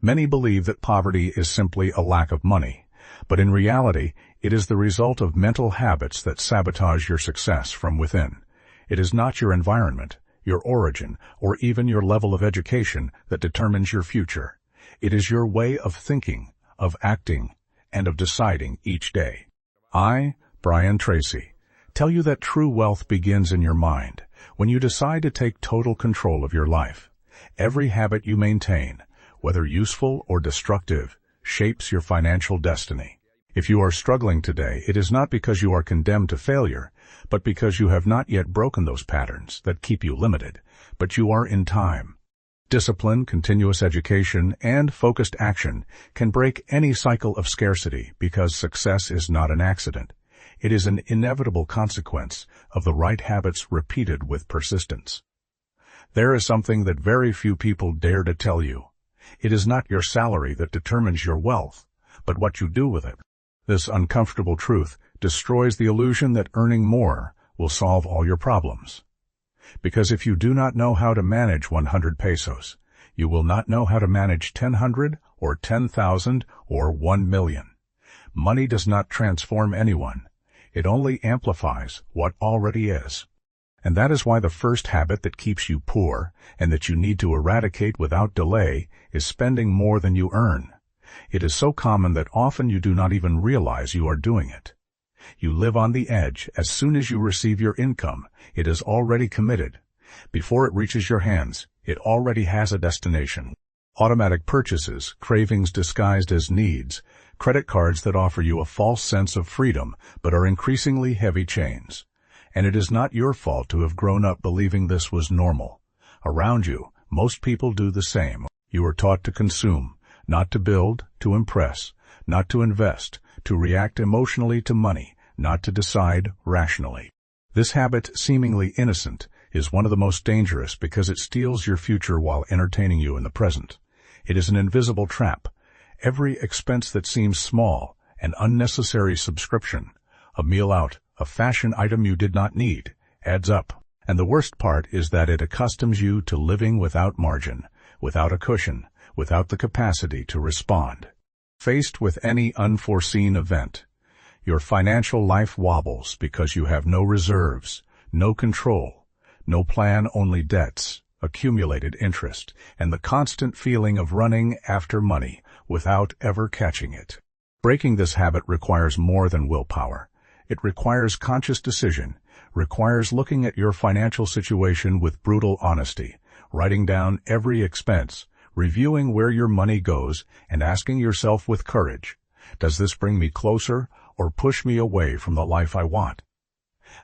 Many believe that poverty is simply a lack of money, but in reality, it is the result of mental habits that sabotage your success from within. It is not your environment, your origin, or even your level of education that determines your future. It is your way of thinking, of acting, and of deciding each day. I, Brian Tracy, tell you that true wealth begins in your mind, when you decide to take total control of your life. Every habit you maintain, whether useful or destructive, shapes your financial destiny. If you are struggling today, it is not because you are condemned to failure, but because you have not yet broken those patterns that keep you limited, but you are in time. Discipline, continuous education, and focused action can break any cycle of scarcity because success is not an accident. It is an inevitable consequence of the right habits repeated with persistence. There is something that very few people dare to tell you. It is not your salary that determines your wealth, but what you do with it. This uncomfortable truth destroys the illusion that earning more will solve all your problems. Because if you do not know how to manage 100 pesos, you will not know how to manage 1,000 or 10,000 or 1 million. Money does not transform anyone. It only amplifies what already is. And that is why the first habit that keeps you poor and that you need to eradicate without delay is spending more than you earn. It is so common that often you do not even realize you are doing it. You live on the edge. As soon as you receive your income, it is already committed. Before it reaches your hands, it already has a destination. Automatic purchases, cravings disguised as needs, credit cards that offer you a false sense of freedom but are increasingly heavy chains. And it is not your fault to have grown up believing this was normal. Around you, most people do the same. You are taught to consume, not to build, to impress, not to invest, to react emotionally to money, not to decide rationally. This habit, seemingly innocent, is one of the most dangerous because it steals your future while entertaining you in the present. It is an invisible trap. Every expense that seems small, an unnecessary subscription, a meal out, a fashion item you did not need, adds up. And the worst part is that it accustoms you to living without margin, without a cushion, without the capacity to respond. Faced with any unforeseen event, your financial life wobbles because you have no reserves, no control, no plan, only debts, accumulated interest, and the constant feeling of running after money without ever catching it. Breaking this habit requires more than willpower. It requires conscious decision, requires looking at your financial situation with brutal honesty, writing down every expense, reviewing where your money goes, and asking yourself with courage, does this bring me closer or push me away from the life I want?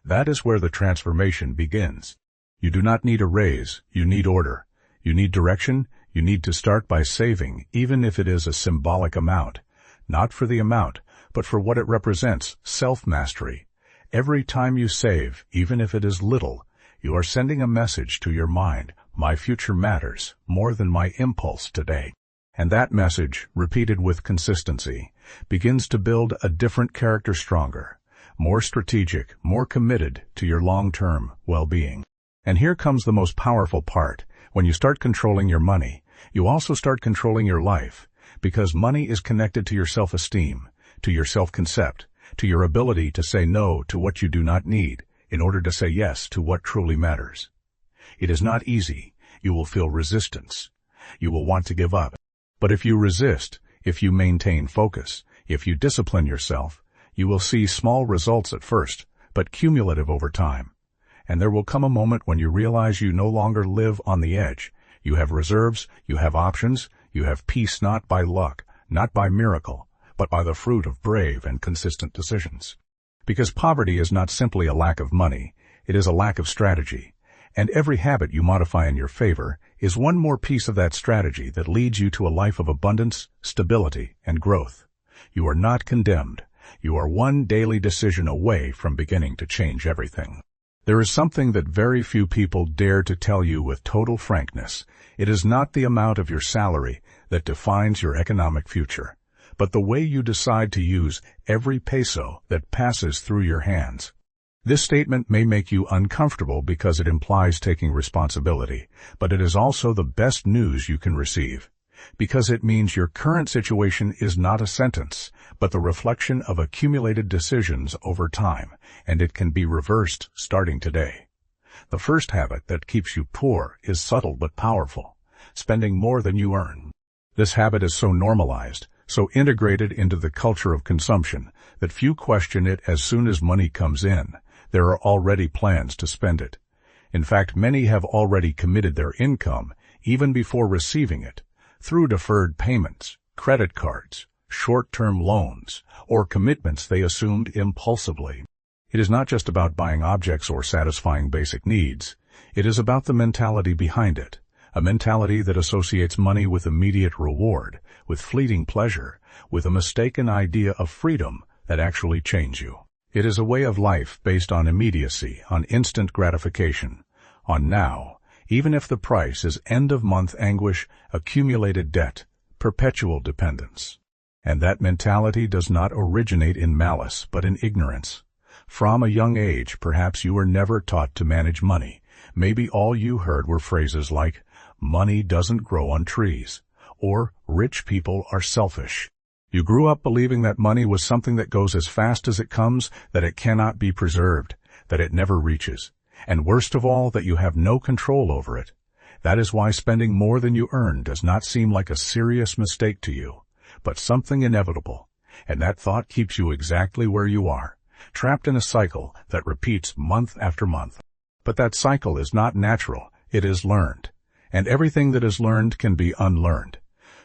That is where the transformation begins. You do not need a raise, you need order. You need direction, you need to start by saving, even if it is a symbolic amount. Not for the amount, but for what it represents, self-mastery. Every time you save, even if it is little, you are sending a message to your mind, my future matters more than my impulse today. And that message, repeated with consistency, begins to build a different character, stronger, more strategic, more committed to your long-term well-being. And here comes the most powerful part. When you start controlling your money, you also start controlling your life, because money is connected to your self-esteem, to your self-concept, to your ability to say no to what you do not need in order to say yes to what truly matters. It is not easy. You will feel resistance. You will want to give up. But if you resist, if you maintain focus, if you discipline yourself, you will see small results at first, but cumulative over time. And there will come a moment when you realize you no longer live on the edge. You have reserves, you have options, you have peace not by luck, not by miracle, but by the fruit of brave and consistent decisions. Because poverty is not simply a lack of money, it is a lack of strategy. And every habit you modify in your favor is one more piece of that strategy that leads you to a life of abundance, stability, and growth. You are not condemned. You are one daily decision away from beginning to change everything. There is something that very few people dare to tell you with total frankness. It is not the amount of your salary that defines your economic future, but the way you decide to use every peso that passes through your hands. This statement may make you uncomfortable because it implies taking responsibility, but it is also the best news you can receive. Because it means your current situation is not a sentence, but the reflection of accumulated decisions over time, and it can be reversed starting today. The first habit that keeps you poor is subtle but powerful: spending more than you earn. This habit is so normalized, so integrated into the culture of consumption, that few question it. As soon as money comes in, there are already plans to spend it. In fact, many have already committed their income, even before receiving it, through deferred payments, credit cards, short-term loans, or commitments they assumed impulsively. It is not just about buying objects or satisfying basic needs. It is about the mentality behind it, a mentality that associates money with immediate reward, with fleeting pleasure, with a mistaken idea of freedom that actually chains you. It is a way of life based on immediacy, on instant gratification, on now, even if the price is end-of-month anguish, accumulated debt, perpetual dependence. And that mentality does not originate in malice, but in ignorance. From a young age, perhaps you were never taught to manage money. Maybe all you heard were phrases like, "Money doesn't grow on trees," or "Rich people are selfish." You grew up believing that money was something that goes as fast as it comes, that it cannot be preserved, that it never reaches, and worst of all, that you have no control over it. That is why spending more than you earn does not seem like a serious mistake to you, but something inevitable, and that thought keeps you exactly where you are, trapped in a cycle that repeats month after month. But that cycle is not natural, it is learned, and everything that is learned can be unlearned.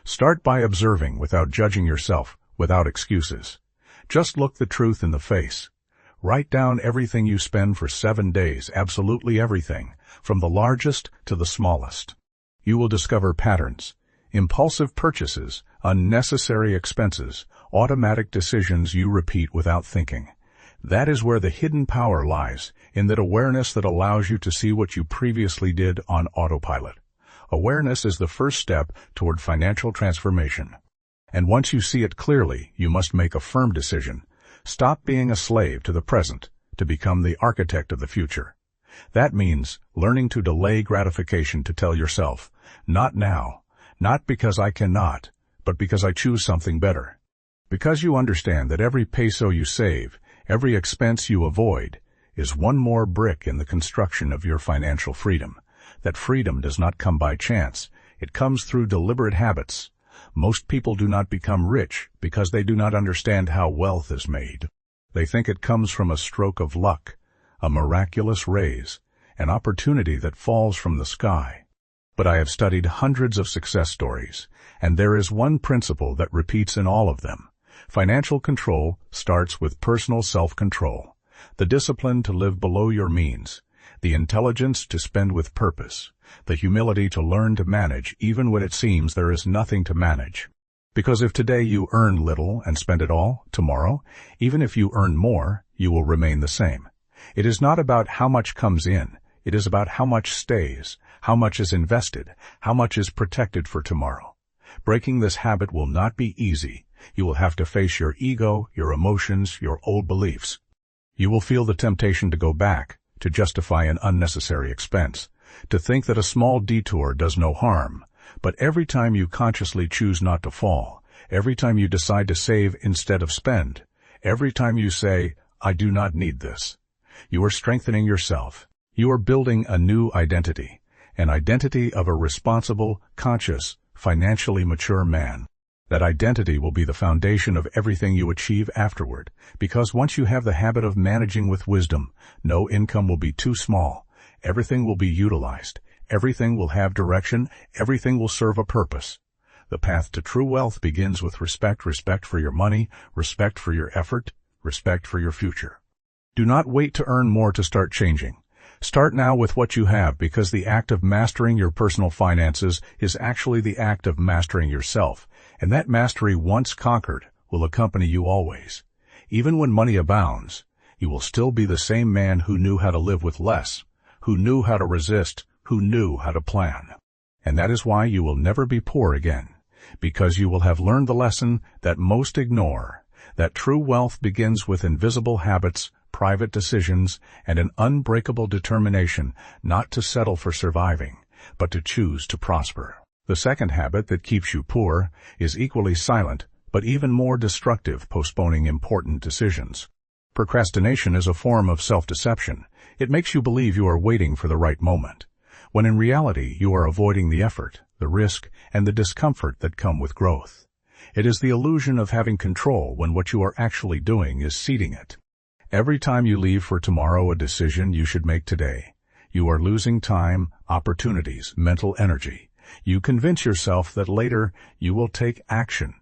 Start by observing without judging yourself, without excuses. Just look the truth in the face. Write down everything you spend for 7 days, absolutely everything, from the largest to the smallest. You will discover patterns, impulsive purchases, unnecessary expenses, automatic decisions you repeat without thinking. That is where the hidden power lies, in that awareness that allows you to see what you previously did on autopilot. Awareness is the first step toward financial transformation. And once you see it clearly, you must make a firm decision. Stop being a slave to the present to become the architect of the future. That means learning to delay gratification, to tell yourself, "Not now, not because I cannot, but because I choose something better." Because you understand that every peso you save, every expense you avoid, is one more brick in the construction of your financial freedom. That freedom does not come by chance. It comes through deliberate habits. Most people do not become rich because they do not understand how wealth is made. They think it comes from a stroke of luck, a miraculous raise, an opportunity that falls from the sky. But I have studied hundreds of success stories, and there is one principle that repeats in all of them. Financial control starts with personal self-control, the discipline to live below your means, the intelligence to spend with purpose, the humility to learn to manage even when it seems there is nothing to manage. Because if today you earn little and spend it all, tomorrow, even if you earn more, you will remain the same. It is not about how much comes in, it is about how much stays, how much is invested, how much is protected for tomorrow. Breaking this habit will not be easy. You will have to face your ego, your emotions, your old beliefs. You will feel the temptation to go back, to justify an unnecessary expense, to think that a small detour does no harm. But every time you consciously choose not to fall, every time you decide to save instead of spend, every time you say, "I do not need this," you are strengthening yourself. You are building a new identity, an identity of a responsible, conscious, financially mature man. That identity will be the foundation of everything you achieve afterward, because once you have the habit of managing with wisdom, no income will be too small. Everything will be utilized. Everything will have direction. Everything will serve a purpose. The path to true wealth begins with respect for your money, respect for your effort, respect for your future. Do not wait to earn more to start changing. Start now with what you have, because the act of mastering your personal finances is actually the act of mastering yourself, and that mastery once conquered will accompany you always. Even when money abounds, you will still be the same man who knew how to live with less, who knew how to resist, who knew how to plan. And that is why you will never be poor again, because you will have learned the lesson that most ignore, that true wealth begins with invisible habits, private decisions, and an unbreakable determination not to settle for surviving, but to choose to prosper. The second habit that keeps you poor is equally silent, but even more destructive: postponing important decisions. Procrastination is a form of self-deception. It makes you believe you are waiting for the right moment, when in reality you are avoiding the effort, the risk, and the discomfort that come with growth. It is the illusion of having control when what you are actually doing is ceding it. Every time you leave for tomorrow a decision you should make today, you are losing time, opportunities, mental energy. You convince yourself that later you will take action,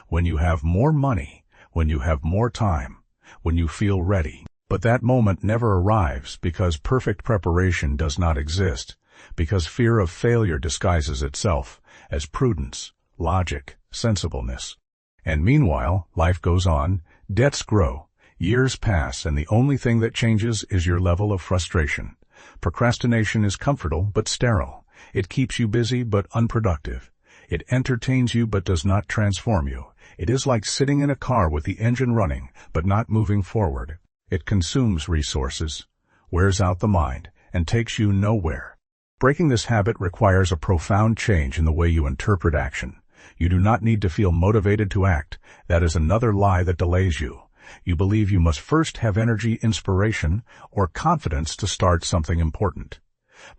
when you have more money, when you have more time, when you feel ready. But that moment never arrives because perfect preparation does not exist, because fear of failure disguises itself as prudence, logic, sensibleness. And meanwhile, life goes on, debts grow, years pass, and the only thing that changes is your level of frustration. Procrastination is comfortable but sterile. It keeps you busy but unproductive. It entertains you but does not transform you. It is like sitting in a car with the engine running but not moving forward. It consumes resources, wears out the mind, and takes you nowhere. Breaking this habit requires a profound change in the way you interpret action. You do not need to feel motivated to act. That is another lie that delays you. You believe you must first have energy, inspiration, or confidence to start something important.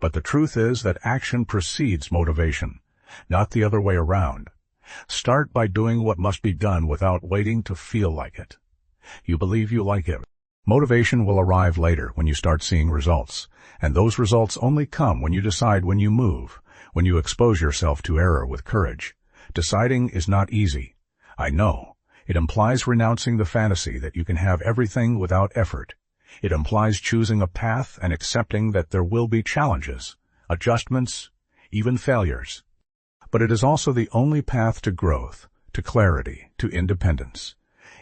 But the truth is that action precedes motivation, not the other way around. Start by doing what must be done without waiting to feel like it. You believe you like it. Motivation will arrive later when you start seeing results, and those results only come when you decide, when you move, when you expose yourself to error with courage. Deciding is not easy. I know. It implies renouncing the fantasy that you can have everything without effort. It implies choosing a path and accepting that there will be challenges, adjustments, even failures. But it is also the only path to growth, to clarity, to independence.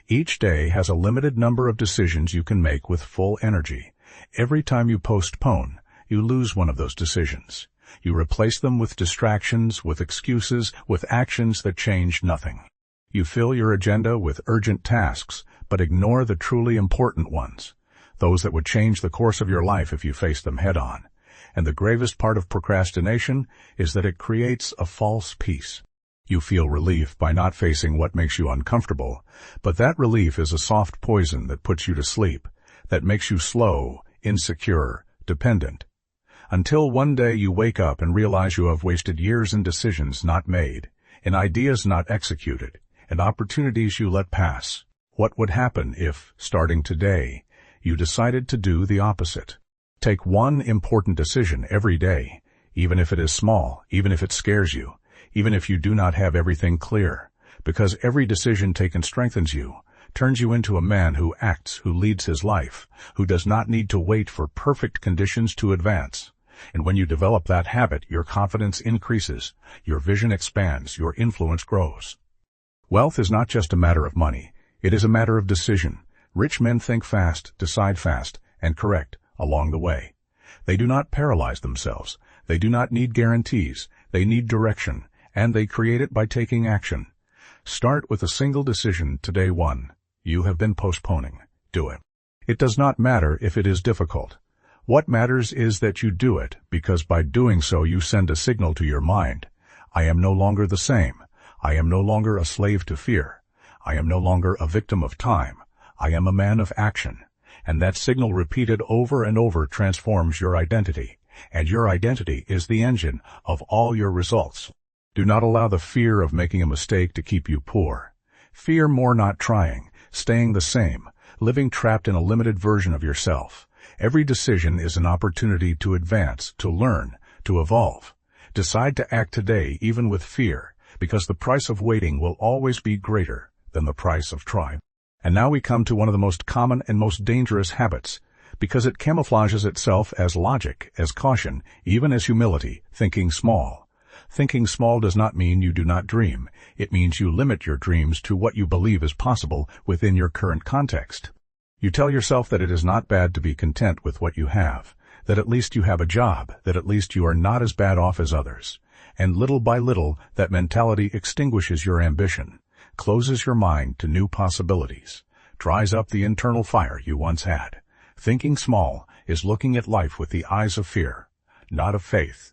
Each day has a limited number of decisions you can make with full energy. Every time you postpone, you lose one of those decisions. You replace them with distractions, with excuses, with actions that change nothing. You fill your agenda with urgent tasks, but ignore the truly important ones, those that would change the course of your life if you face them head-on. And the gravest part of procrastination is that it creates a false peace. You feel relief by not facing what makes you uncomfortable, but that relief is a soft poison that puts you to sleep, that makes you slow, insecure, dependent. Until one day you wake up and realize you have wasted years in decisions not made, in ideas not executed, and opportunities you let pass. What would happen if, starting today, you decided to do the opposite? Take one important decision every day, even if it is small, even if it scares you, even if you do not have everything clear, because every decision taken strengthens you, turns you into a man who acts, who leads his life, who does not need to wait for perfect conditions to advance. And when you develop that habit, your confidence increases, your vision expands, your influence grows. Wealth is not just a matter of money. It is a matter of decision. Rich men think fast, decide fast, and correct along the way. They do not paralyze themselves. They do not need guarantees. They need direction, and they create it by taking action. Start with a single decision today. One you have been postponing. Do it. It does not matter if it is difficult. What matters is that you do it, because by doing so you send a signal to your mind. I am no longer the same. I am no longer a slave to fear. I am no longer a victim of time. I am a man of action. And that signal repeated over and over transforms your identity. And your identity is the engine of all your results. Do not allow the fear of making a mistake to keep you poor. Fear more not trying, staying the same, living trapped in a limited version of yourself. Every decision is an opportunity to advance, to learn, to evolve. Decide to act today even with fear, because the price of waiting will always be greater than the price of trying. And now we come to one of the most common and most dangerous habits, because it camouflages itself as logic, as caution, even as humility: thinking small. Thinking small does not mean you do not dream. It means you limit your dreams to what you believe is possible within your current context. You tell yourself that it is not bad to be content with what you have, that at least you have a job, that at least you are not as bad off as others. And little by little, that mentality extinguishes your ambition, closes your mind to new possibilities, dries up the internal fire you once had. Thinking small is looking at life with the eyes of fear, not of faith.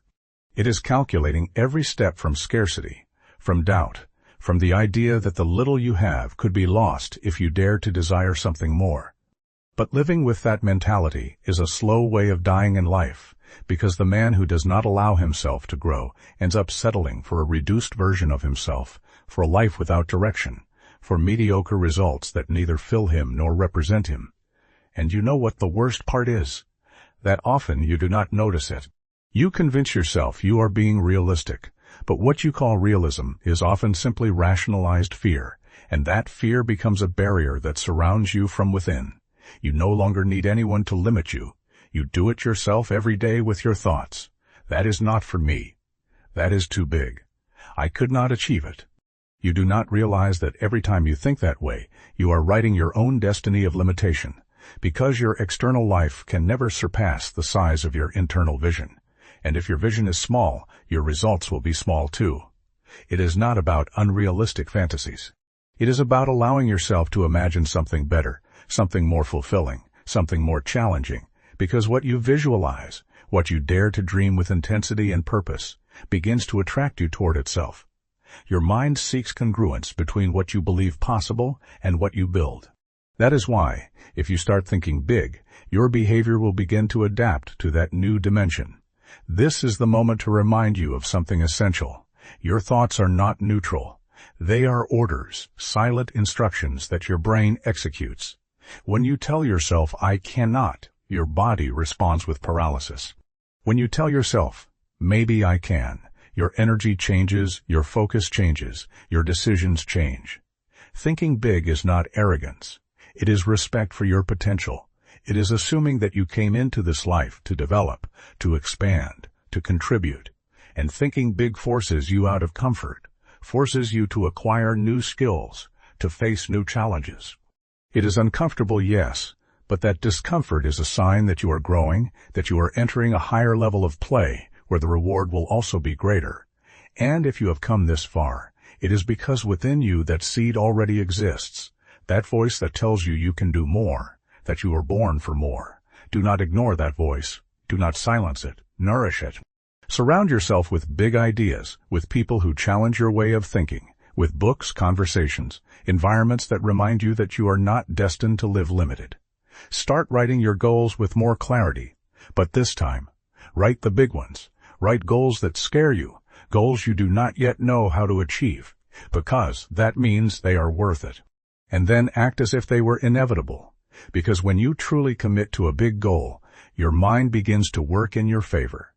It is calculating every step from scarcity, from doubt, from the idea that the little you have could be lost if you dare to desire something more. But living with that mentality is a slow way of dying in life, because the man who does not allow himself to grow ends up settling for a reduced version of himself, for a life without direction, for mediocre results that neither fill him nor represent him. And you know what the worst part is? That often you do not notice it. You convince yourself you are being realistic, but what you call realism is often simply rationalized fear, and that fear becomes a barrier that surrounds you from within. You no longer need anyone to limit you. You do it yourself every day with your thoughts. That is not for me. That is too big. I could not achieve it. You do not realize that every time you think that way, you are writing your own destiny of limitation, because your external life can never surpass the size of your internal vision. And if your vision is small, your results will be small too. It is not about unrealistic fantasies. It is about allowing yourself to imagine something better, something more fulfilling, something more challenging, because what you visualize, what you dare to dream with intensity and purpose, begins to attract you toward itself. Your mind seeks congruence between what you believe possible and what you build. That is why, if you start thinking big, your behavior will begin to adapt to that new dimension. This is the moment to remind you of something essential. Your thoughts are not neutral. They are orders, silent instructions that your brain executes. When you tell yourself, "I cannot," your body responds with paralysis. When you tell yourself, "Maybe I can," your energy changes, your focus changes, your decisions change. Thinking big is not arrogance. It is respect for your potential. It is assuming that you came into this life to develop, to expand, to contribute. And thinking big forces you out of comfort, forces you to acquire new skills, to face new challenges. It is uncomfortable, yes, but that discomfort is a sign that you are growing, that you are entering a higher level of play, where the reward will also be greater. And if you have come this far, it is because within you that seed already exists, that voice that tells you you can do more, that you are born for more. Do not ignore that voice. Do not silence it. Nourish it. Surround yourself with big ideas, with people who challenge your way of thinking, with books, conversations, environments that remind you that you are not destined to live limited. Start writing your goals with more clarity, but this time, write the big ones. Write goals that scare you, goals you do not yet know how to achieve, because that means they are worth it. And then act as if they were inevitable, because when you truly commit to a big goal, your mind begins to work in your favor.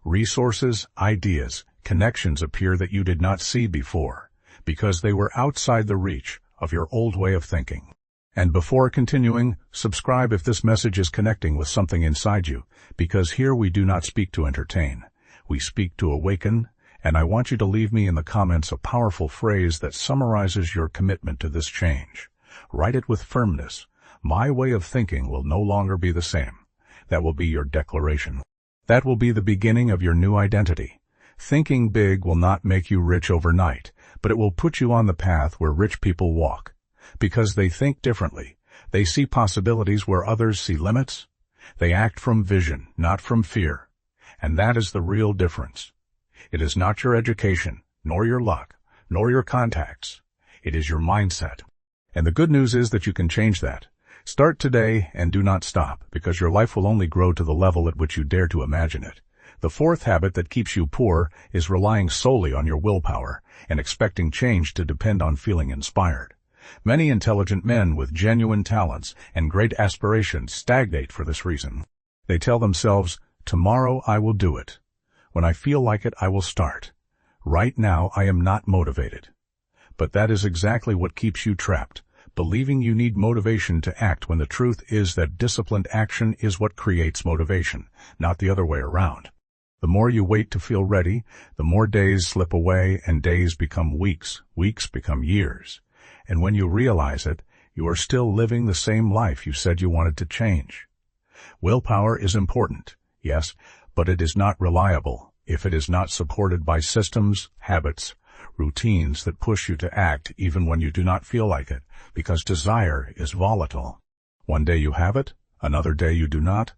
Resources, ideas, connections appear that you did not see before, because they were outside the reach of your old way of thinking. And before continuing, subscribe if this message is connecting with something inside you, because here we do not speak to entertain. We speak to awaken, and I want you to leave me in the comments a powerful phrase that summarizes your commitment to this change. Write it with firmness. My way of thinking will no longer be the same. That will be your declaration. That will be the beginning of your new identity. Thinking big will not make you rich overnight, but it will put you on the path where rich people walk. Because they think differently. They see possibilities where others see limits. They act from vision, not from fear. And that is the real difference. It is not your education, nor your luck, nor your contacts. It is your mindset. And the good news is that you can change that. Start today and do not stop, because your life will only grow to the level at which you dare to imagine it. The fourth habit that keeps you poor is relying solely on your willpower and expecting change to depend on feeling inspired. Many intelligent men with genuine talents and great aspirations stagnate for this reason. They tell themselves, "Tomorrow I will do it. When I feel like it, I will start. Right now I am not motivated." But that is exactly what keeps you trapped, believing you need motivation to act when the truth is that disciplined action is what creates motivation, not the other way around. The more you wait to feel ready, the more days slip away and days become weeks, weeks become years. And when you realize it, you are still living the same life you said you wanted to change. Willpower is important, yes, but it is not reliable if it is not supported by systems, habits, routines that push you to act even when you do not feel like it, because desire is volatile. One day you have it, another day you do not.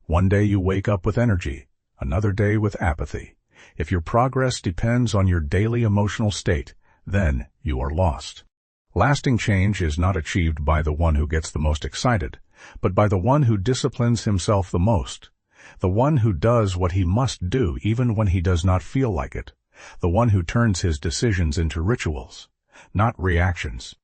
One day you wake up with energy, another day with apathy. If your progress depends on your daily emotional state, then you are lost. Lasting change is not achieved by the one who gets the most excited, but by the one who disciplines himself the most, the one who does what he must do even when he does not feel like it, the one who turns his decisions into rituals, not reactions.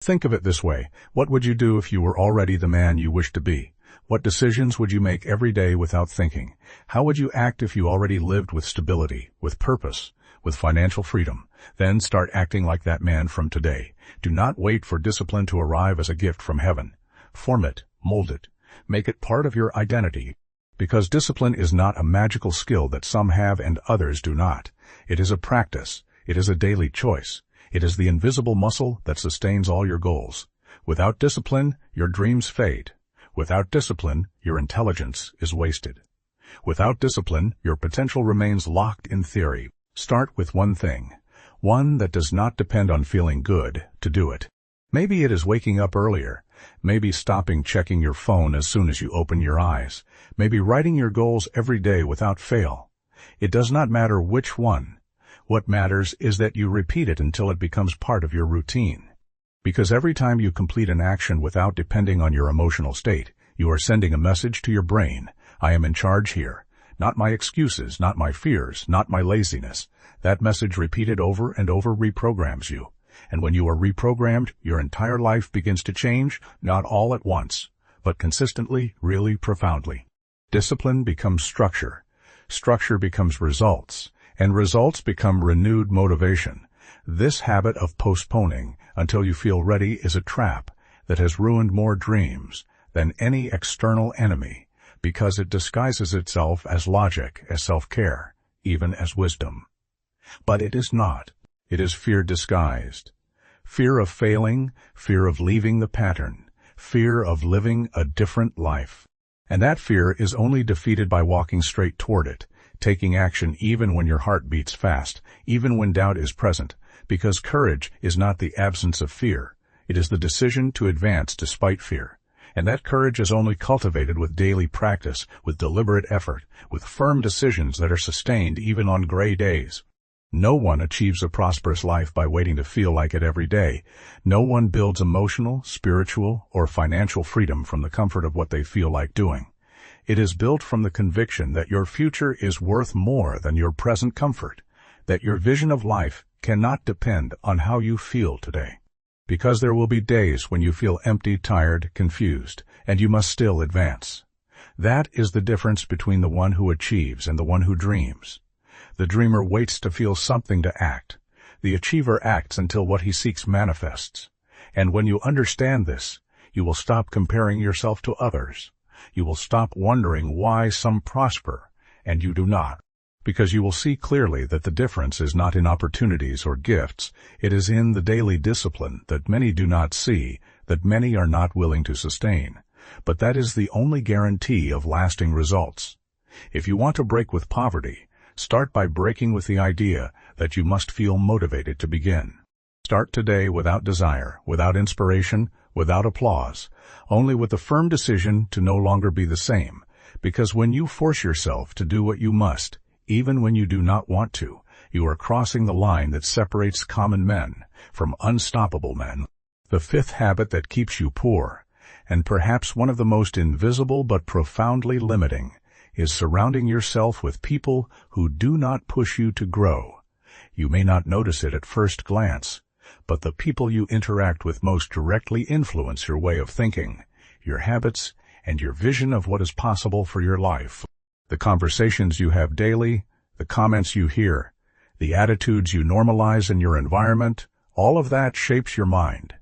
Think of it this way. What would you do if you were already the man you wish to be? What decisions would you make every day without thinking? How would you act if you already lived with stability, with purpose, with financial freedom? Then start acting like that man from today. Do not wait for discipline to arrive as a gift from heaven. Form it, mold it, make it part of your identity. Because discipline is not a magical skill that some have and others do not. It is a practice. It is a daily choice. It is the invisible muscle that sustains all your goals. Without discipline, your dreams fade. Without discipline, your intelligence is wasted. Without discipline, your potential remains locked in theory. Start with one thing, one that does not depend on feeling good to do it. Maybe it is waking up earlier. Maybe stopping checking your phone as soon as you open your eyes. Maybe writing your goals every day without fail. It does not matter which one. What matters is that you repeat it until it becomes part of your routine. Because every time you complete an action without depending on your emotional state, you are sending a message to your brain. I am in charge here. Not my excuses, not my fears, not my laziness. That message repeated over and over reprograms you. And when you are reprogrammed, your entire life begins to change, not all at once, but consistently, really profoundly. Discipline becomes structure. Structure becomes results. And results become renewed motivation. This habit of postponing until you feel ready is a trap that has ruined more dreams than any external enemy, because it disguises itself as logic, as self-care, even as wisdom. But it is not. It is fear disguised. Fear of failing, fear of leaving the pattern, fear of living a different life. And that fear is only defeated by walking straight toward it, taking action even when your heart beats fast, even when doubt is present, because courage is not the absence of fear. It is the decision to advance despite fear. And that courage is only cultivated with daily practice, with deliberate effort, with firm decisions that are sustained even on gray days. No one achieves a prosperous life by waiting to feel like it every day. No one builds emotional, spiritual, or financial freedom from the comfort of what they feel like doing. It is built from the conviction that your future is worth more than your present comfort, that your vision of life cannot depend on how you feel today. Because there will be days when you feel empty, tired, confused, and you must still advance. That is the difference between the one who achieves and the one who dreams. The dreamer waits to feel something to act. The achiever acts until what he seeks manifests. And when you understand this, you will stop comparing yourself to others. You will stop wondering why some prosper and you do not, because you will see clearly that the difference is not in opportunities or gifts. It is in the daily discipline that many do not see, that many are not willing to sustain. But that is the only guarantee of lasting results. If you want to break with poverty, start by breaking with the idea that you must feel motivated to begin. Start today without desire, without inspiration, without applause, only with the firm decision to no longer be the same. Because when you force yourself to do what you must, even when you do not want to, you are crossing the line that separates common men from unstoppable men. The fifth habit that keeps you poor, and perhaps one of the most invisible but profoundly limiting, is surrounding yourself with people who do not push you to grow. You may not notice it at first glance, but the people you interact with most directly influence your way of thinking, your habits, and your vision of what is possible for your life. The conversations you have daily, the comments you hear, the attitudes you normalize in your environment, all of that shapes your mind.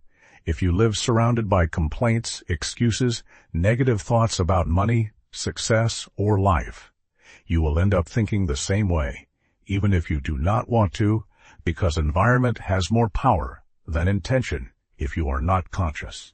If you live surrounded by complaints, excuses, negative thoughts about money, success, or life, you will end up thinking the same way, even if you do not want to, because environment has more power than intention if you are not conscious.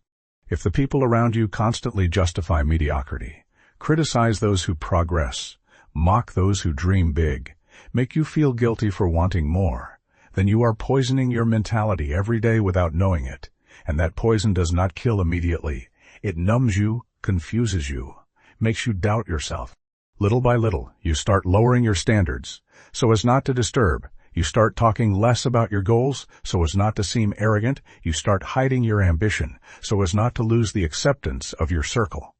If the people around you constantly justify mediocrity, criticize those who progress, mock those who dream big, make you feel guilty for wanting more, then you are poisoning your mentality every day without knowing it. And that poison does not kill immediately. It numbs you, confuses you, makes you doubt yourself. Little by little, you start lowering your standards, so as not to disturb. You start talking less about your goals, so as not to seem arrogant. You start hiding your ambition, so as not to lose the acceptance of your circle.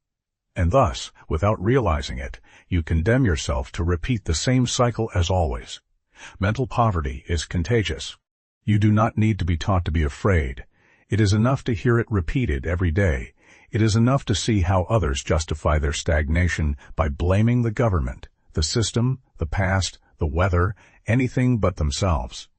And thus, without realizing it, you condemn yourself to repeat the same cycle as always. Mental poverty is contagious. You do not need to be taught to be afraid. It is enough to hear it repeated every day. It is enough to see how others justify their stagnation by blaming the government, the system, the past, the weather, anything but themselves.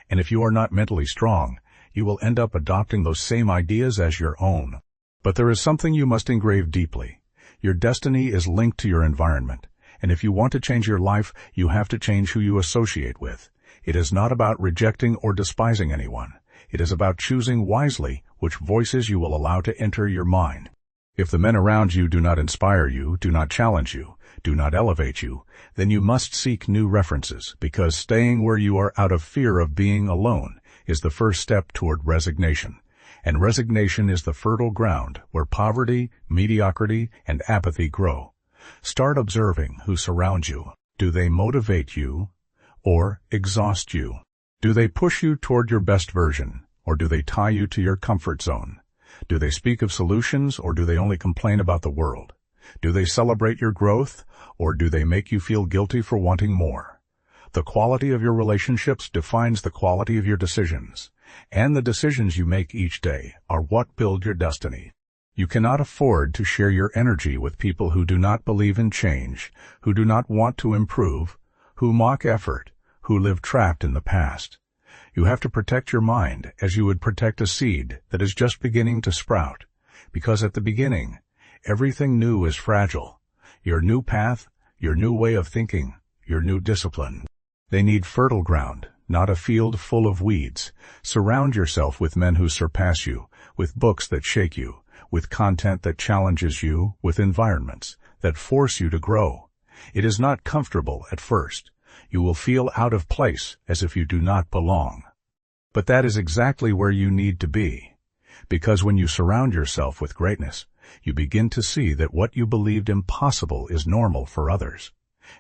And if you are not mentally strong, you will end up adopting those same ideas as your own. But there is something you must engrave deeply. Your destiny is linked to your environment, and if you want to change your life, you have to change who you associate with. It is not about rejecting or despising anyone. It is about choosing wisely which voices you will allow to enter your mind. If the men around you do not inspire you, do not challenge you, do not elevate you, then you must seek new references, because staying where you are out of fear of being alone is the first step toward resignation. And resignation is the fertile ground where poverty, mediocrity, and apathy grow. Start observing who surround you. Do they motivate you or exhaust you? Do they push you toward your best version, or do they tie you to your comfort zone? Do they speak of solutions, or do they only complain about the world? Do they celebrate your growth, or do they make you feel guilty for wanting more? The quality of your relationships defines the quality of your decisions, and the decisions you make each day are what build your destiny. You cannot afford to share your energy with people who do not believe in change, who do not want to improve, who mock effort, who live trapped in the past. You have to protect your mind as you would protect a seed that is just beginning to sprout, because at the beginning, everything new is fragile. Your new path, your new way of thinking, your new discipline. They need fertile ground, not a field full of weeds. Surround yourself with men who surpass you, with books that shake you, with content that challenges you, with environments that force you to grow. It is not comfortable at first. You will feel out of place, as if you do not belong. But that is exactly where you need to be. Because when you surround yourself with greatness, you begin to see that what you believed impossible is normal for others.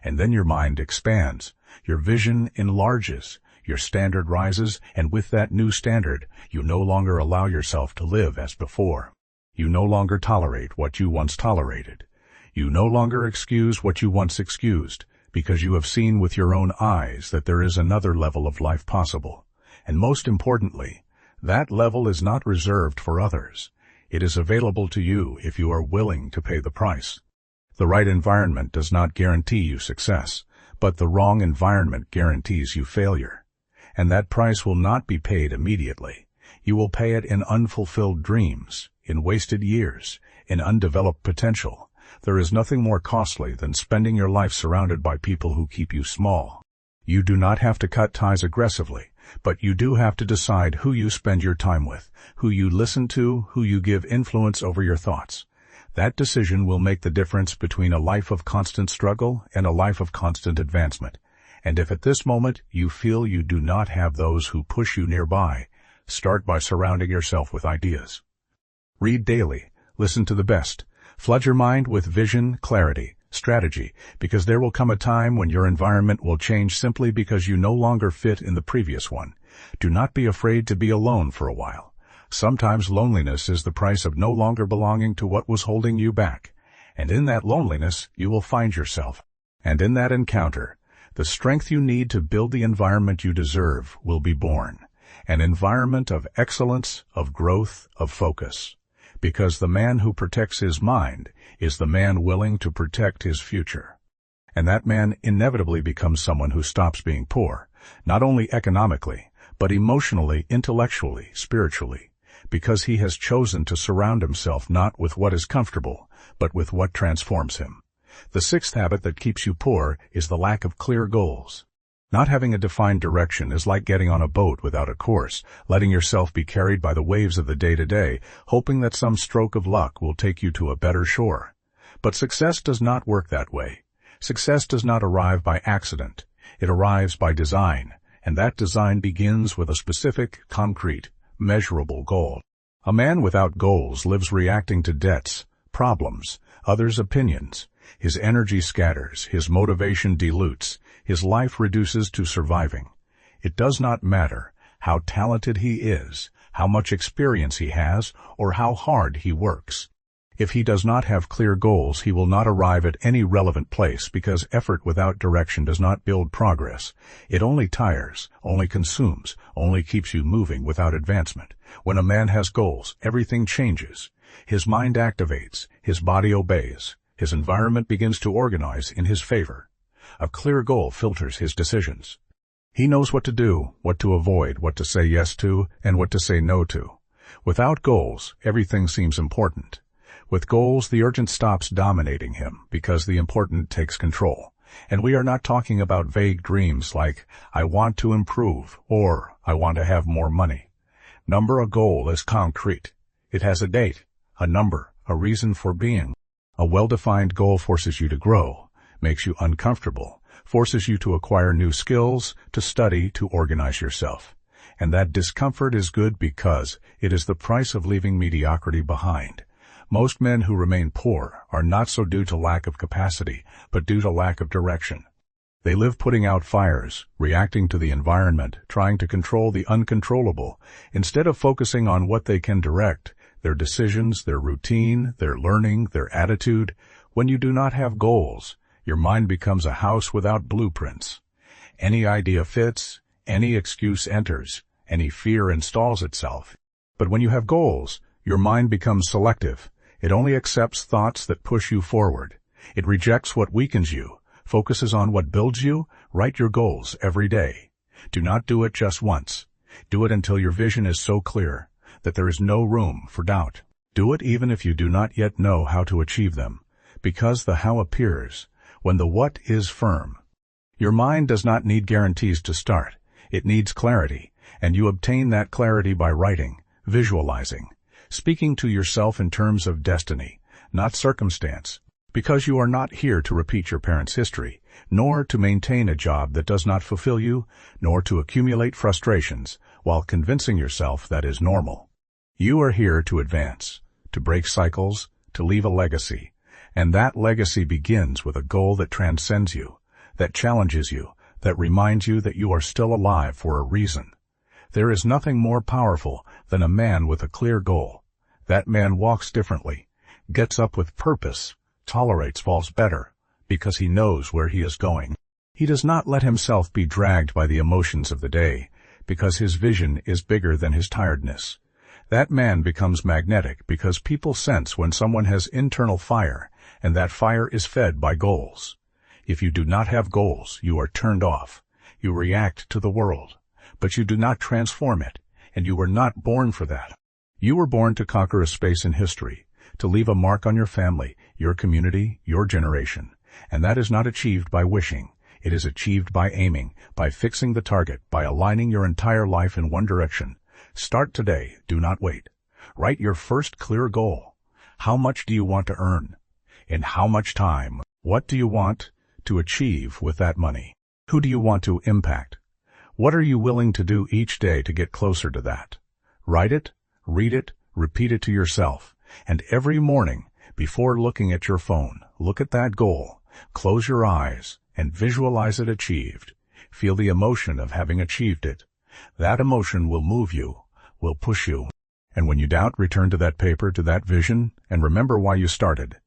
And then your mind expands, your vision enlarges, your standard rises, and with that new standard, you no longer allow yourself to live as before. You no longer tolerate what you once tolerated. You no longer excuse what you once excused, because you have seen with your own eyes that there is another level of life possible. And most importantly, that level is not reserved for others. It is available to you if you are willing to pay the price. The right environment does not guarantee you success, but the wrong environment guarantees you failure. And that price will not be paid immediately. You will pay it in unfulfilled dreams, in wasted years, in undeveloped potential. There is nothing more costly than spending your life surrounded by people who keep you small. You do not have to cut ties aggressively, but you do have to decide who you spend your time with, who you listen to, who you give influence over your thoughts. That decision will make the difference between a life of constant struggle and a life of constant advancement. And if at this moment you feel you do not have those who push you nearby, start by surrounding yourself with ideas. Read daily, listen to the best. Flood your mind with vision, clarity, strategy, because there will come a time when your environment will change simply because you no longer fit in the previous one. Do not be afraid to be alone for a while. Sometimes loneliness is the price of no longer belonging to what was holding you back. And in that loneliness, you will find yourself. And in that encounter, the strength you need to build the environment you deserve will be born. An environment of excellence, of growth, of focus. Because the man who protects his mind is the man willing to protect his future. And that man inevitably becomes someone who stops being poor, not only economically, but emotionally, intellectually, spiritually, because he has chosen to surround himself not with what is comfortable, but with what transforms him. The sixth habit that keeps you poor is the lack of clear goals. Not having a defined direction is like getting on a boat without a course, letting yourself be carried by the waves of the day-to-day, hoping that some stroke of luck will take you to a better shore. But success does not work that way. Success does not arrive by accident. It arrives by design, and that design begins with a specific, concrete, measurable goal. A man without goals lives reacting to debts, problems, others' opinions. His energy scatters, his motivation dilutes, his life reduces to surviving. It does not matter how talented he is, how much experience he has, or how hard he works. If he does not have clear goals, he will not arrive at any relevant place, because effort without direction does not build progress. It only tires, only consumes, only keeps you moving without advancement. When a man has goals, everything changes. His mind activates, his body obeys, his environment begins to organize in his favor. A clear goal filters his decisions. He knows what to do, what to avoid, what to say yes to, and what to say no to. Without goals, everything seems important. With goals, the urgent stops dominating him, because the important takes control. And we are not talking about vague dreams like, I want to improve, or I want to have more money. A goal is concrete. It has a date, a number, a reason for being. A well-defined goal forces you to grow, makes you uncomfortable, forces you to acquire new skills, to study, to organize yourself. And that discomfort is good because it is the price of leaving mediocrity behind. Most men who remain poor are not so due to lack of capacity, but due to lack of direction. They live putting out fires, reacting to the environment, trying to control the uncontrollable, instead of focusing on what they can direct, their decisions, their routine, their learning, their attitude. When you do not have goals, your mind becomes a house without blueprints. Any idea fits, any excuse enters, any fear installs itself. But when you have goals, your mind becomes selective. It only accepts thoughts that push you forward. It rejects what weakens you, focuses on what builds you. Write your goals every day. Do not do it just once. Do it until your vision is so clear that there is no room for doubt. Do it even if you do not yet know how to achieve them, because the how appears when the what is firm. Your mind does not need guarantees to start. It needs clarity, and you obtain that clarity by writing, visualizing, speaking to yourself in terms of destiny, not circumstance, because you are not here to repeat your parents' history, nor to maintain a job that does not fulfill you, nor to accumulate frustrations while convincing yourself that is normal. You are here to advance, to break cycles, to leave a legacy, and that legacy begins with a goal that transcends you, that challenges you, that reminds you that you are still alive for a reason. There is nothing more powerful than a man with a clear goal. That man walks differently, gets up with purpose, tolerates falls better, because he knows where he is going. He does not let himself be dragged by the emotions of the day, because his vision is bigger than his tiredness. That man becomes magnetic because people sense when someone has internal fire, and that fire is fed by goals. If you do not have goals, you are turned off. You react to the world, but you do not transform it, and you were not born for that. You were born to conquer a space in history, to leave a mark on your family, your community, your generation, and that is not achieved by wishing. It is achieved by aiming, by fixing the target, by aligning your entire life in one direction. Start today. Do not wait. Write your first clear goal. How much do you want to earn? In how much time? What do you want to achieve with that money? Who do you want to impact? What are you willing to do each day to get closer to that? Write it, read it, repeat it to yourself, and every morning, before looking at your phone, look at that goal, close your eyes, and visualize it achieved. Feel the emotion of having achieved it. That emotion will move you, will push you. And when you doubt, return to that paper, to that vision, and remember why you started.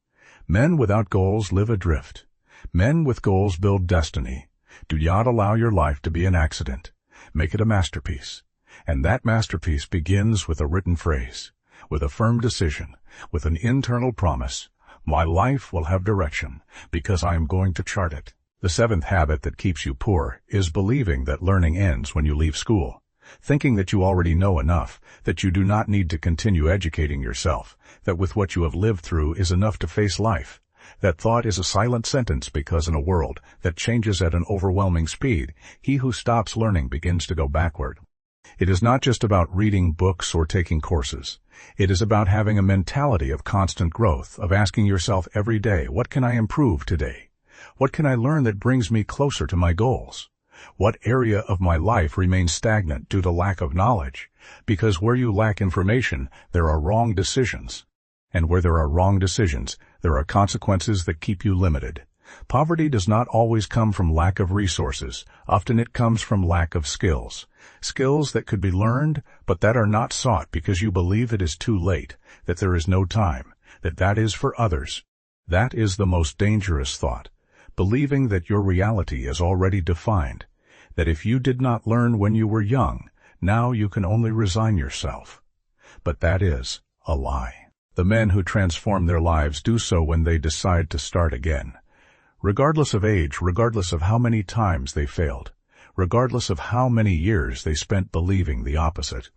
Men without goals live adrift. Men with goals build destiny. Do not allow your life to be an accident. Make it a masterpiece. And that masterpiece begins with a written phrase, with a firm decision, with an internal promise. My life will have direction, because I am going to chart it. The seventh habit that keeps you poor is believing that learning ends when you leave school, thinking that you already know enough, that you do not need to continue educating yourself, that with what you have lived through is enough to face life. That thought is a silent sentence, because in a world that changes at an overwhelming speed, he who stops learning begins to go backward. It is not just about reading books or taking courses. It is about having a mentality of constant growth, of asking yourself every day, what can I improve today? What can I learn that brings me closer to my goals? What area of my life remains stagnant due to lack of knowledge? Because where you lack information, there are wrong decisions. And where there are wrong decisions, there are consequences that keep you limited. Poverty does not always come from lack of resources. Often it comes from lack of skills. Skills that could be learned, but that are not sought because you believe it is too late, that there is no time, that is for others. That is the most dangerous thought, believing that your reality is already defined, that if you did not learn when you were young, now you can only resign yourself. But that is a lie. The men who transform their lives do so when they decide to start again. Regardless of age, regardless of how many times they failed, regardless of how many years they spent believing the opposite.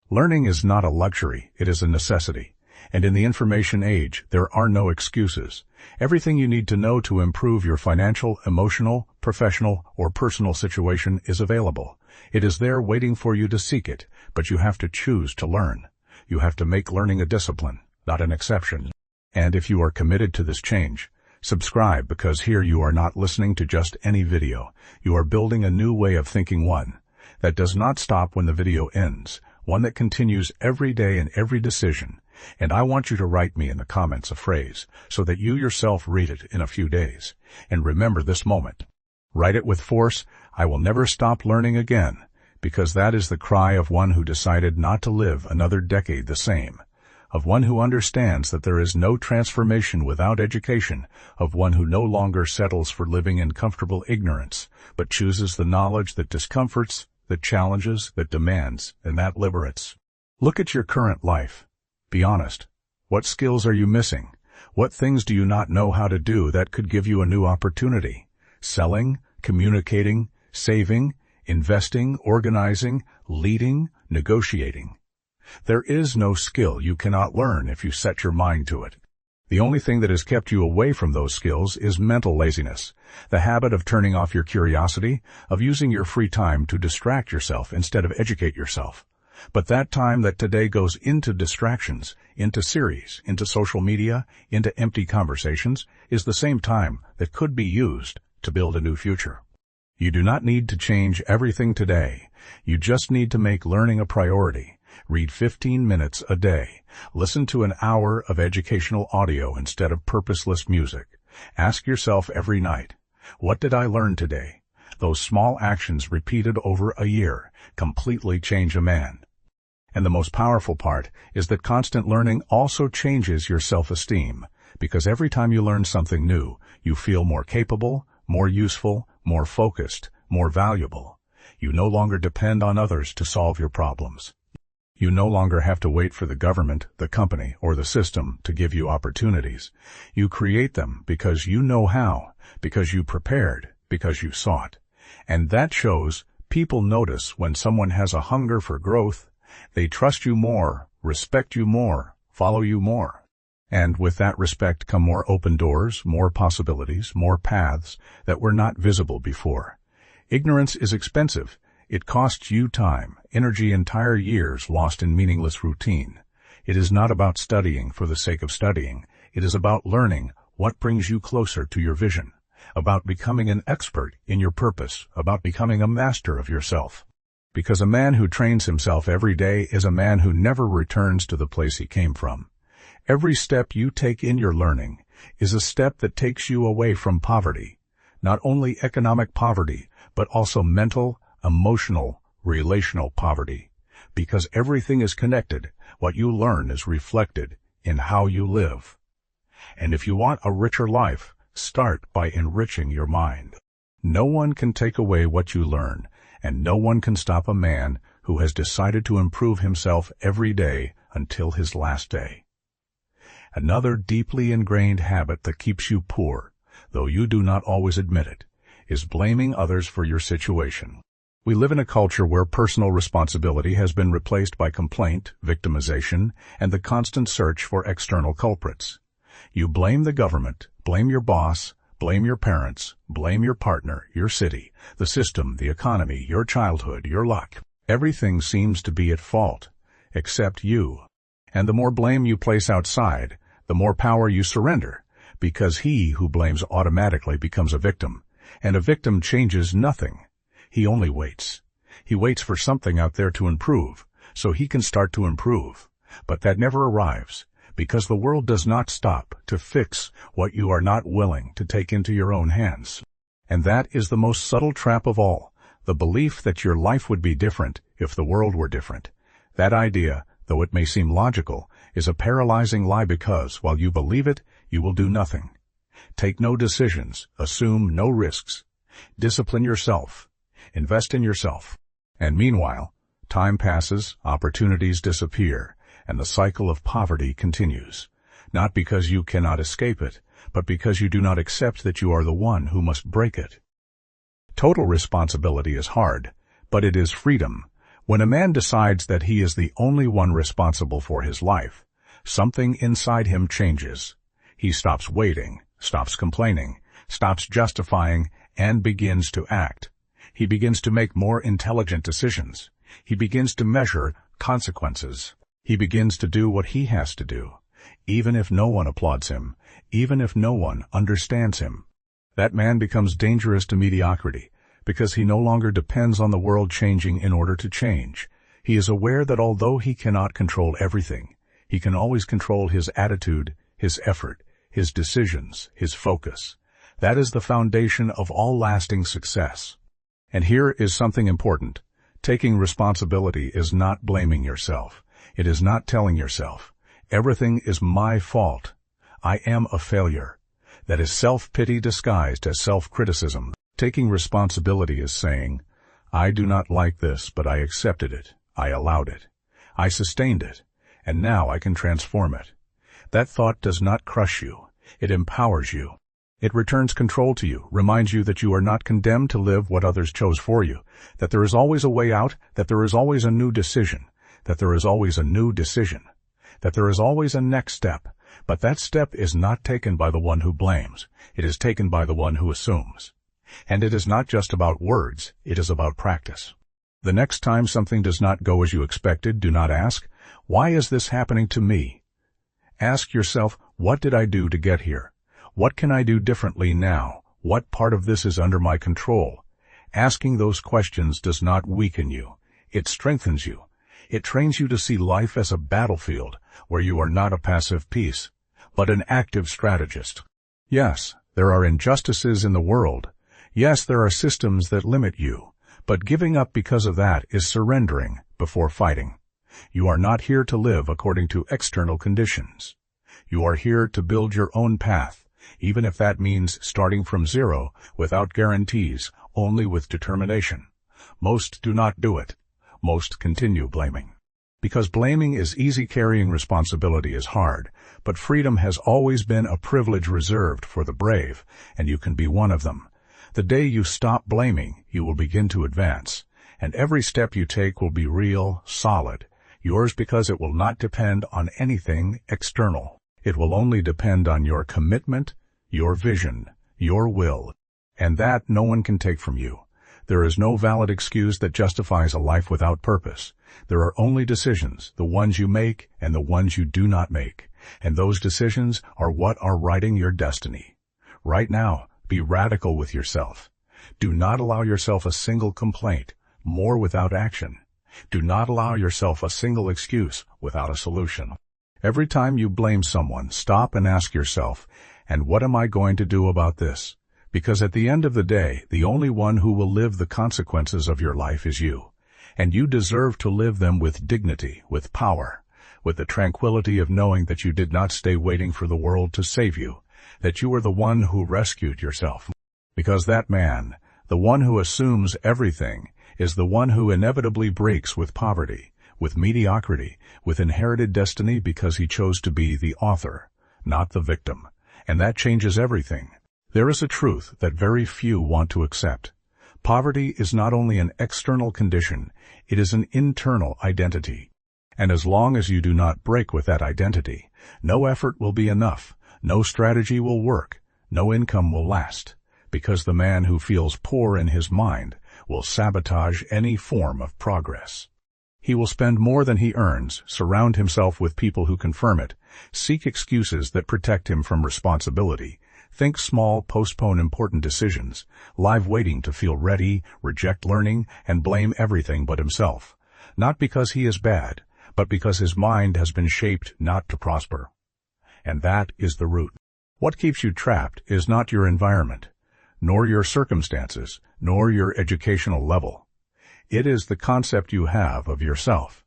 Learning is not a luxury, it is a necessity. And in the information age, there are no excuses. Everything you need to know to improve your financial, emotional, professional, or personal situation is available. It is there waiting for you to seek it, but you have to choose to learn. You have to make learning a discipline, not an exception. And if you are committed to this change, subscribe, because here you are not listening to just any video. You are building a new way of thinking, one that does not stop when the video ends, one that continues every day in every decision. And I want you to write me in the comments a phrase so that you yourself read it in a few days. And remember this moment. Write it with force. I will never stop learning again, because that is the cry of one who decided not to live another decade the same, of one who understands that there is no transformation without education, of one who no longer settles for living in comfortable ignorance, but chooses the knowledge that discomforts, that challenges, that demands, and that liberates. Look at your current life. Be honest. What skills are you missing? What things do you not know how to do that could give you a new opportunity? Selling, communicating, saving, investing, organizing, leading, negotiating. There is no skill you cannot learn if you set your mind to it. The only thing that has kept you away from those skills is mental laziness, the habit of turning off your curiosity, of using your free time to distract yourself instead of educate yourself. But that time that today goes into distractions, into series, into social media, into empty conversations, is the same time that could be used to build a new future. You do not need to change everything today. You just need to make learning a priority. Read 15 minutes a day. Listen to an hour of educational audio instead of purposeless music. Ask yourself every night, what did I learn today? Those small actions repeated over a year completely change a man. And the most powerful part is that constant learning also changes your self-esteem, because every time you learn something new, you feel more capable, more useful, more focused, more valuable. You no longer depend on others to solve your problems. You no longer have to wait for the government, the company, or the system to give you opportunities. You create them because you know how, because you prepared, because you sought. And that shows. People notice when someone has a hunger for growth. They trust you more, respect you more, follow you more. And with that respect come more open doors, more possibilities, more paths that were not visible before. Ignorance is expensive. It costs you time, energy, entire years lost in meaningless routine. It is not about studying for the sake of studying. It is about learning what brings you closer to your vision, about becoming an expert in your purpose, about becoming a master of yourself. Because a man who trains himself every day is a man who never returns to the place he came from. Every step you take in your learning is a step that takes you away from poverty, not only economic poverty, but also mental, emotional, relational poverty. Because everything is connected, what you learn is reflected in how you live. And if you want a richer life, start by enriching your mind. No one can take away what you learn, and no one can stop a man who has decided to improve himself every day until his last day. Another deeply ingrained habit that keeps you poor, though you do not always admit it, is blaming others for your situation. We live in a culture where personal responsibility has been replaced by complaint, victimization, and the constant search for external culprits. You blame the government, blame your boss, blame your parents, blame your partner, your city, the system, the economy, your childhood, your luck. Everything seems to be at fault, except you. And the more blame you place outside, the more power you surrender, because he who blames automatically becomes a victim, and a victim changes nothing. He only waits. He waits for something out there to improve, so he can start to improve. But that never arrives, because the world does not stop to fix what you are not willing to take into your own hands. And that is the most subtle trap of all, the belief that your life would be different if the world were different. That idea, though it may seem logical, is a paralyzing lie because, while you believe it, you will do nothing. Take no decisions, assume no risks. Discipline yourself. Invest in yourself. And meanwhile, time passes, opportunities disappear, and the cycle of poverty continues. Not because you cannot escape it, but because you do not accept that you are the one who must break it. Total responsibility is hard, but it is freedom. When a man decides that he is the only one responsible for his life, something inside him changes. He stops waiting, stops complaining, stops justifying, and begins to act. He begins to make more intelligent decisions. He begins to measure consequences. He begins to do what he has to do, even if no one applauds him, even if no one understands him. That man becomes dangerous to mediocrity, because he no longer depends on the world changing in order to change. He is aware that although he cannot control everything, he can always control his attitude, his effort, his decisions, his focus. That is the foundation of all lasting success. And here is something important. Taking responsibility is not blaming yourself. It is not telling yourself, everything is my fault. I am a failure. That is self-pity disguised as self-criticism. Taking responsibility is saying, I do not like this, but I accepted it. I allowed it. I sustained it. And now I can transform it. That thought does not crush you. It empowers you. It returns control to you, reminds you that you are not condemned to live what others chose for you, that there is always a way out, that there is always a new decision, that there is always a new decision, that there is always a next step. But that step is not taken by the one who blames. It is taken by the one who assumes. And it is not just about words, it is about practice. The next time something does not go as you expected, do not ask, why is this happening to me? Ask yourself, what did I do to get here? What can I do differently now? What part of this is under my control? Asking those questions does not weaken you. It strengthens you. It trains you to see life as a battlefield where you are not a passive piece, but an active strategist. Yes, there are injustices in the world. Yes, there are systems that limit you, but giving up because of that is surrendering before fighting. You are not here to live according to external conditions. You are here to build your own path, even if that means starting from zero, without guarantees, only with determination. Most do not do it. Most continue blaming. Because blaming is easy, carrying responsibility is hard, but freedom has always been a privilege reserved for the brave, and you can be one of them. The day you stop blaming, you will begin to advance, and every step you take will be real, solid, yours because it will not depend on anything external. It will only depend on your commitment, your vision, your will, and that no one can take from you. There is no valid excuse that justifies a life without purpose. There are only decisions, the ones you make and the ones you do not make, and those decisions are what are writing your destiny. Right now, be radical with yourself. Do not allow yourself a single complaint, more without action. Do not allow yourself a single excuse without a solution. Every time you blame someone, stop and ask yourself, and what am I going to do about this? Because at the end of the day, the only one who will live the consequences of your life is you. And you deserve to live them with dignity, with power, with the tranquility of knowing that you did not stay waiting for the world to save you, that you are the one who rescued yourself. Because that man, the one who assumes everything, is the one who inevitably breaks with poverty, with mediocrity, with inherited destiny because he chose to be the author, not the victim. And that changes everything. There is a truth that very few want to accept. Poverty is not only an external condition, it is an internal identity. And as long as you do not break with that identity, no effort will be enough, no strategy will work, no income will last, because the man who feels poor in his mind will sabotage any form of progress. He will spend more than he earns, surround himself with people who confirm it, seek excuses that protect him from responsibility, think small, postpone important decisions, lie waiting to feel ready, reject learning, and blame everything but himself. Not because he is bad, but because his mind has been shaped not to prosper. and that is the root. What keeps you trapped is not your environment, nor your circumstances, nor your educational level. It is the concept you have of yourself.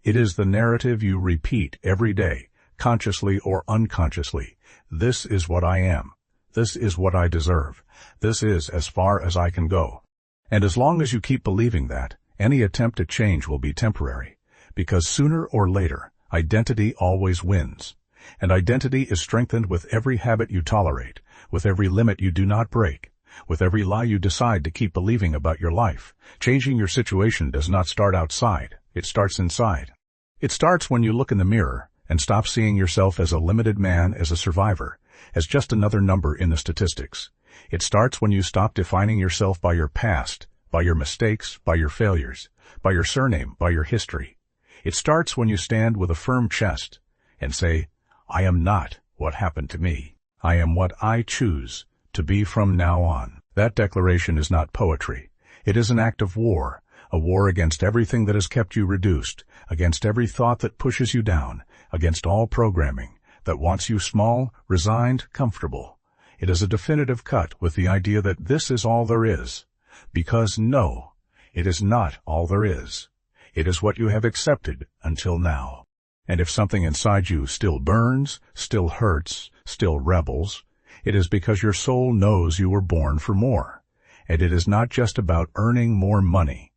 It is the narrative you repeat every day, consciously or unconsciously. This is what I am. This is what I deserve. This is as far as I can go. And as long as you keep believing that, any attempt at change will be temporary, because sooner or later, identity always wins. And identity is strengthened with every habit you tolerate, with every limit you do not break, with every lie you decide to keep believing about your life. Changing your situation does not start outside. It starts inside. It starts when you look in the mirror and stop seeing yourself as a limited man, as a survivor, as just another number in the statistics. It starts when you stop defining yourself by your past, by your mistakes, by your failures, by your surname, by your history. It starts when you stand with a firm chest and say, I am not what happened to me. I am what I choose to be from now on. That declaration is not poetry. It is an act of war, a war against everything that has kept you reduced, against every thought that pushes you down, against all programming that wants you small, resigned, comfortable. It is a definitive cut with the idea that this is all there is. Because no, it is not all there is. It is what you have accepted until now. And if something inside you still burns, still hurts, still rebels, it is because your soul knows you were born for more. And it is not just about earning more money.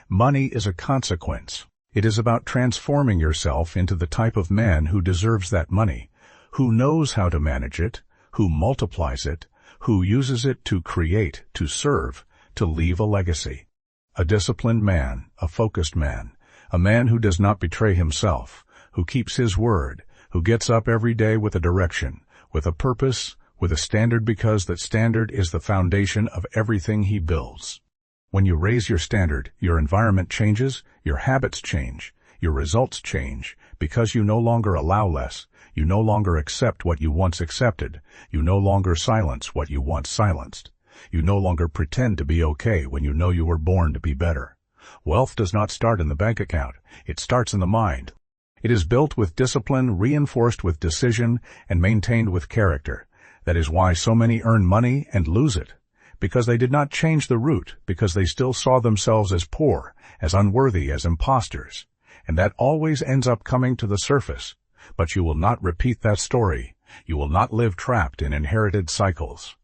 Money is a consequence. It is about transforming yourself into the type of man who deserves that money, who knows how to manage it, who multiplies it, who uses it to create, to serve, to leave a legacy. A disciplined man, a focused man, a man who does not betray himself, who keeps his word, who gets up every day with a direction, with a purpose, with a standard, because that standard is the foundation of everything he builds. When you raise your standard, your environment changes, your habits change, your results change, because you no longer allow less, you no longer accept what you once accepted, you no longer silence what you once silenced. You no longer pretend to be okay when you know you were born to be better. Wealth does not start in the bank account. It starts in the mind. It is built with discipline, reinforced with decision, and maintained with character. That is why so many earn money and lose it, because they did not change the root, because they still saw themselves as poor, as unworthy, as imposters. And that always ends up coming to the surface. But you will not repeat that story. You will not live trapped in inherited cycles.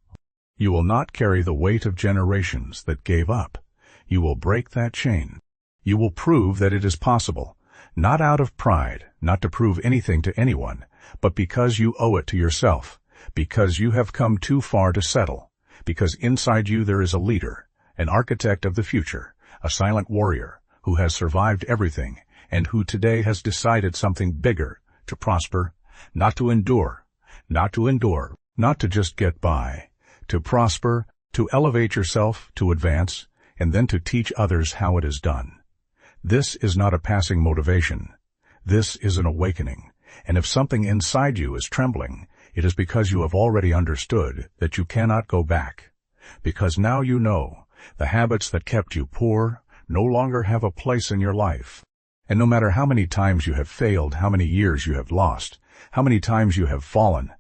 You will not carry the weight of generations that gave up. You will break that chain. You will prove that it is possible, not out of pride, not to prove anything to anyone, but because you owe it to yourself, because you have come too far to settle, because inside you there is a leader, an architect of the future, a silent warrior who has survived everything and who today has decided something bigger, to prosper, not to endure, not to just get by, to prosper, to elevate yourself, to advance, and then to teach others how it is done. This is not a passing motivation. This is an awakening. And if something inside you is trembling, it is because you have already understood that you cannot go back. Because now you know the habits that kept you poor no longer have a place in your life. And no matter how many times you have failed, how many years you have lost, how many times you have fallen,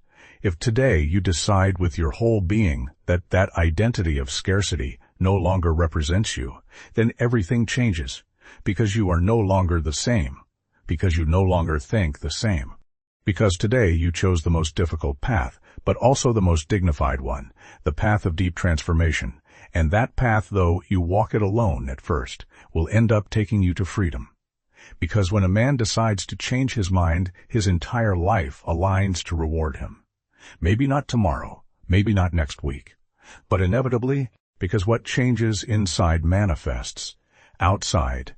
if today you decide with your whole being that that identity of scarcity no longer represents you, then everything changes, because you are no longer the same, because you no longer think the same. Because today you chose the most difficult path, but also the most dignified one, the path of deep transformation. And that path, though you walk it alone at first, will end up taking you to freedom. Because when a man decides to change his mind, his entire life aligns to reward him. Maybe not tomorrow, maybe not next week, but inevitably, because what changes inside manifests outside.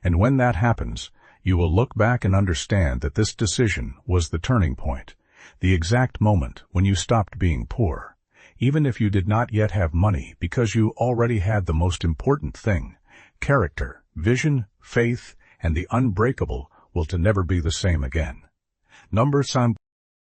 And when that happens, you will look back and understand that this decision was the turning point, the exact moment when you stopped being poor, even if you did not yet have money, because you already had the most important thing, character, vision, faith, and the unbreakable will to never be the same again. Number 5.